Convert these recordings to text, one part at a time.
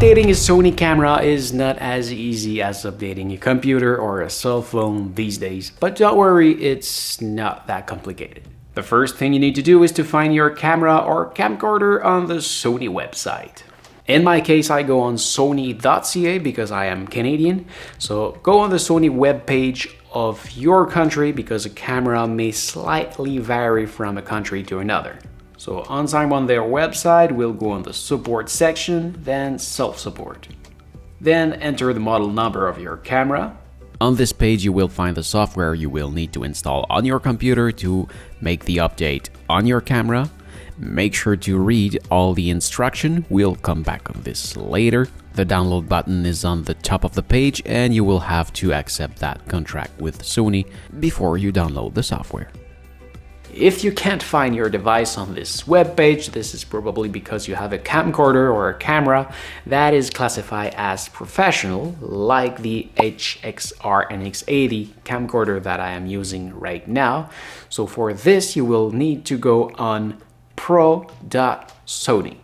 Updating a Sony camera is not as easy as updating a computer or a cell phone these days, but don't worry, it's not that complicated. The first thing you need to do is to find your camera or camcorder on the Sony website. In my case, I go on sony.ca because I am Canadian, so go on the Sony webpage of your country because a camera may slightly vary from a country to another. So once I'm on their website, we'll go on the support section, then self-support. Then enter the model number of your camera. On this page, you will find the software you will need to install on your computer to make the update on your camera. Make sure to read all the instruction. We'll come back on this later. The download button is on the top of the page and you will have to accept that contract with Sony before you download the software. If you can't find your device on this web page, this is probably because you have a camcorder or a camera that is classified as professional, like the HXR NX80 camcorder that I am using right now. So for this, you will need to go on pro.sony.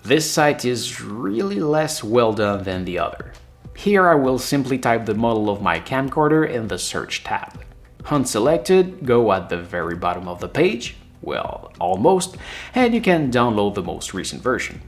This site is really less well done than the other. Here I will simply type the model of my camcorder in the search tab. Unselected, go at the very bottom of the page, well, almost, and you can download the most recent version.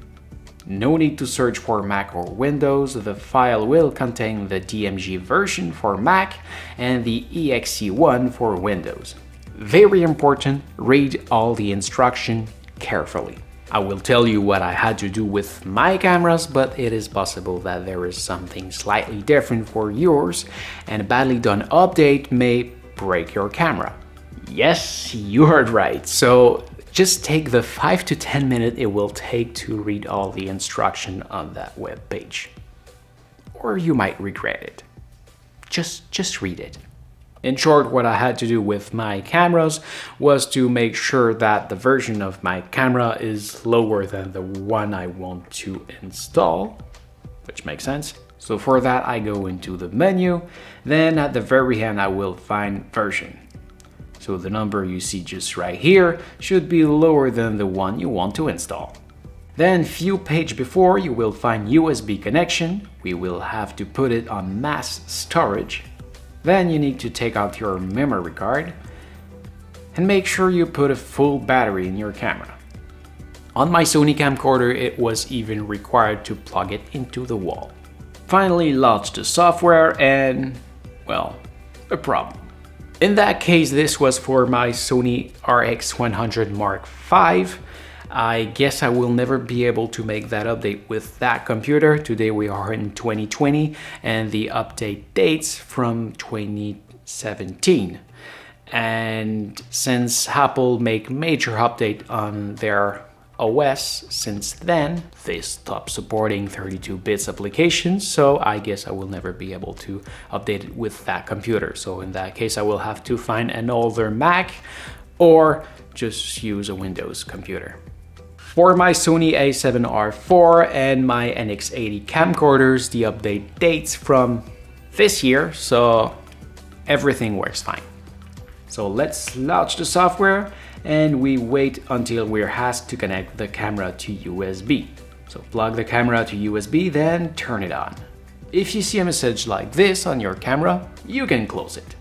No need to search for Mac or Windows, the file will contain the DMG version for Mac and the exe one for Windows. Very important, read all the instruction carefully. I will tell you what I had to do with my cameras, but it is possible that there is something slightly different for yours, and a badly done update may break your camera. Yes, you heard right. So just take the 5 to 10 minutes it will take to read all the instruction on that web page. Or you might regret it. Just read it. In short, what I had to do with my cameras was to make sure that the version of my camera is lower than the one I want to install, which makes sense. So for that, I go into the menu, then at the very end I will find version. So the number you see just right here should be lower than the one you want to install. Then few page before you will find USB connection, we will have to put it on mass storage. Then you need to take out your memory card and make sure you put a full battery in your camera. On my Sony camcorder, it was even required to plug it into the wall. Finally launch the software and, well, a problem. In that case, this was for my Sony RX100 Mark V. I guess I will never be able to make that update with that computer. Today we are in 2020 and the update dates from 2017. And since Apple make major update on their OS since then, they stopped supporting 32 bits applications, so I guess I will never be able to update it with that computer. So in that case, I will have to find an older Mac or just use a Windows computer. For my Sony a7R IV and my NX80 camcorders, the update dates from this year, so everything works fine. So let's launch the software and we wait until we're asked to connect the camera to USB. So plug the camera to USB, then turn it on. If you see a message like this on your camera, you can close it.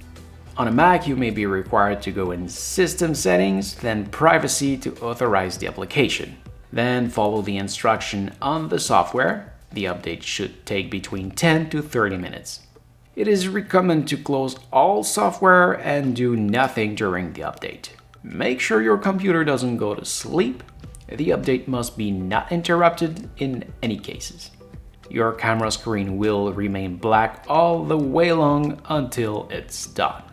On a Mac, you may be required to go in System Settings, then Privacy to authorize the application. Then follow the instruction on the software. The update should take between 10 to 30 minutes. It is recommended to close all software and do nothing during the update. Make sure your computer doesn't go to sleep. The update must be not interrupted in any cases. Your camera screen will remain black all the way long until it's done.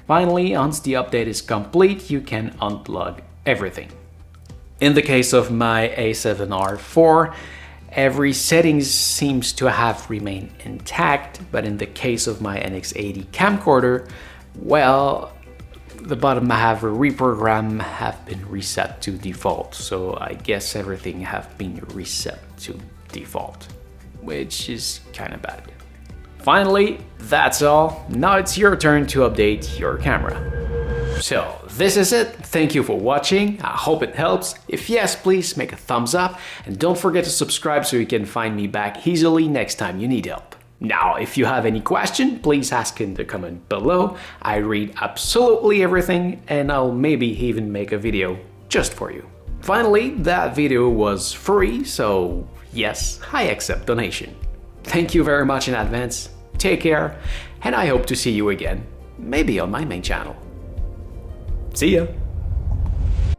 Finally, once the update is complete, you can unplug everything. In the case of my a7R IV, every setting seems to have remained intact, but in the case of my NX80 camcorder, well, the bottom half reprogram have been reset to default, so I guess everything have been reset to default, which is kind of bad. Finally, that's all. Now it's your turn to update your camera. So this is it. Thank you for watching. I hope it helps. If yes, please make a thumbs up and don't forget to subscribe so you can find me back easily next time you need help. Now, if you have any question, please ask in the comment below. I read absolutely everything and I'll maybe even make a video just for you. Finally, that video was free, so yes, I accept donation. Thank you very much in advance. Take care, and I hope to see you again, maybe on my main channel. See ya!